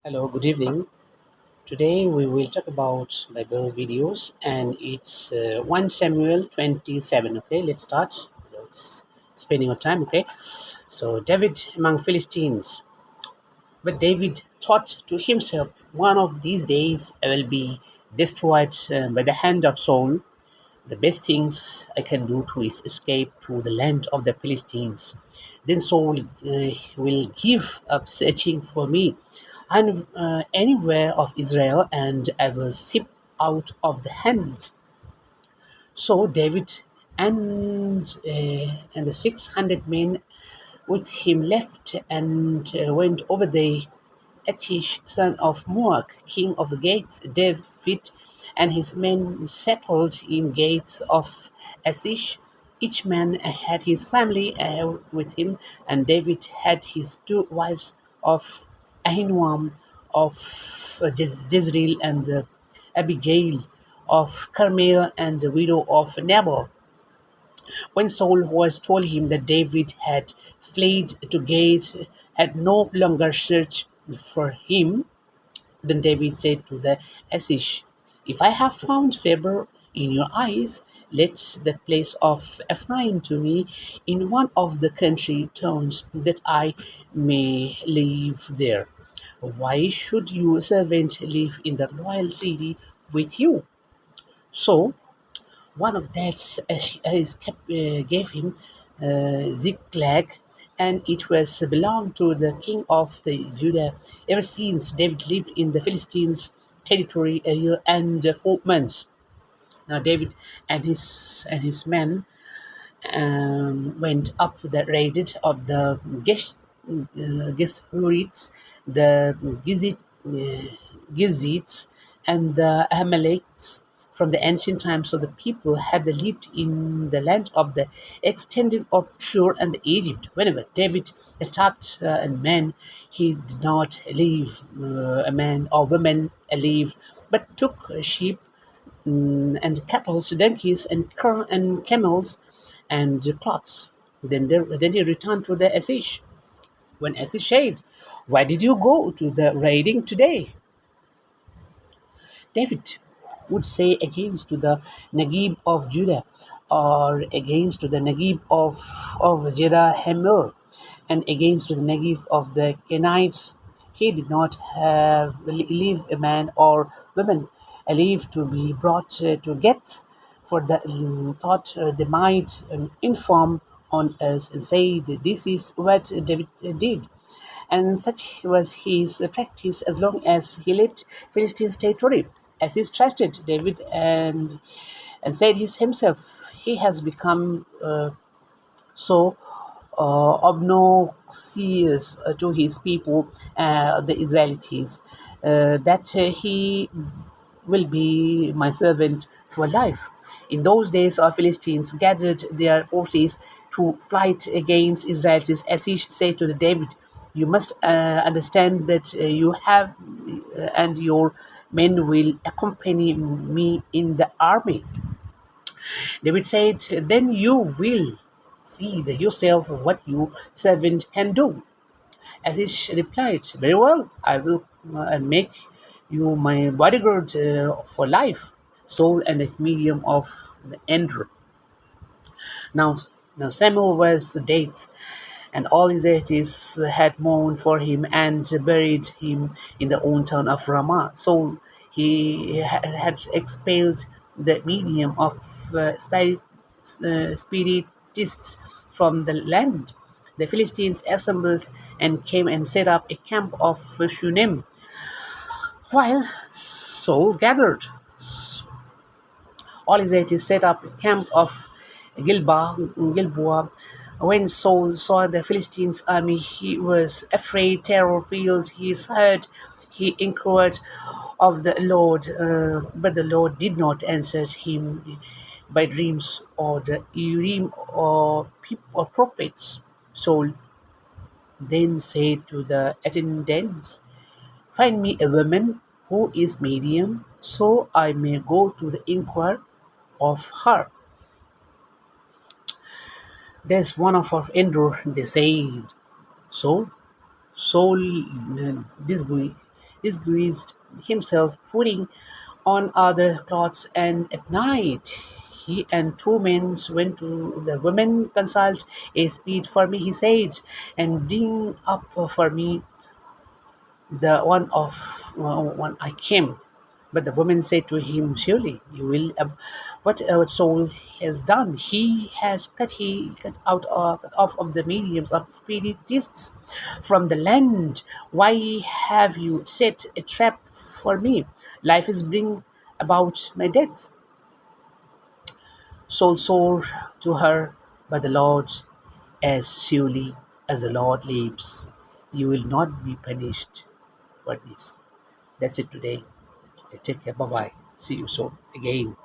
Hello, good evening. Today we will talk about Bible videos and it's 1 Samuel 27. Okay, let's start without spending our time. Okay, so David among Philistines. But David thought to himself, one of these days I will be destroyed by the hand of Saul. The best things I can do to is escape to the land of the Philistines. Then Saul will give up searching for me and anywhere of Israel, and I will slip out of the hand. So David and the 600 men with him left and went over the Achish, son of Moab, king of the gates. David and his men settled in gates of Achish. Each man had his family with him, and David had his two wives of Ahinoam of Jezreel and Abigail of Carmel and the widow of Nabal. When Saul was told him that David had fled to Gath, had no longer searched for him, then David said to the Assish, if I have found favor in your eyes, let the place of assign to me in one of the country towns that I may live there. Why should your servant live in the royal city with you? So one of that gave him Ziklag, and it was belonged to the king of the Judah. Ever since David lived in the Philistines' territory a year and 4 months. Now David and his men went up the raided of the Geshurites, the Gizites, and the Amalekites. From the ancient times of the people had lived in the land of the extended of Shur and Egypt. Whenever David attacked a man, he did not leave a man or woman alive, but took sheep and cattle, donkeys, and camels, and cloths. Then he returned to the Asish. When Asish said, "Why did you go to the raiding today?" David would say against to the Nagib of Judah, or against to the Nagib of Jerahmel, and against to the Nagib of the Kenites. He did not have leave a man or woman alive to be brought to get, for the thought they might inform on us and say that this is what David did. And such was his practice as long as he left Philistine territory. As he trusted David and said himself, he has become so obnoxious to his people, the Israelites, that he will be my servant for life. In those days, our Philistines gathered their forces to fight against Israelites. Achish said to David, "You must understand that you have and your men will accompany me in the army." David said, "Then you will see the yourself what your servant can do." Aziz replied, "Very well, I will make you my bodyguard for life." Soul and a medium of the Andrew. Now, now Samuel was dead, and all his relatives had mourned for him and buried him in the own town of Ramah. So he had expelled the medium of spiritists from the land. The Philistines assembled and came and set up a camp of Shunem, while Saul gathered. All Israelites set up a camp of Gilboa. When Saul saw the Philistines' army, he was afraid, terror filled his heart. He inquired of the Lord, but the Lord did not answer him by dreams or the Urim or prophets. Saul then said to the attendants, "Find me a woman who is medium, so I may go to the inquire of her." "There's one of our Endor," they said. So Saul disagreed disguised himself, putting on other clothes, and at night he and two men went to the women. Consult a speed for me, he said, and bring up for me the one I came. But the woman said to him, surely you will. What our soul has done, he cut out cut off of the mediums of spiritists from the land. Why have you set a trap for me? Life is bring about my death. Soul sore to her, but the Lord, as surely as the Lord lives, you will not be punished for this. That's it today. Take care. Bye bye. See you soon again.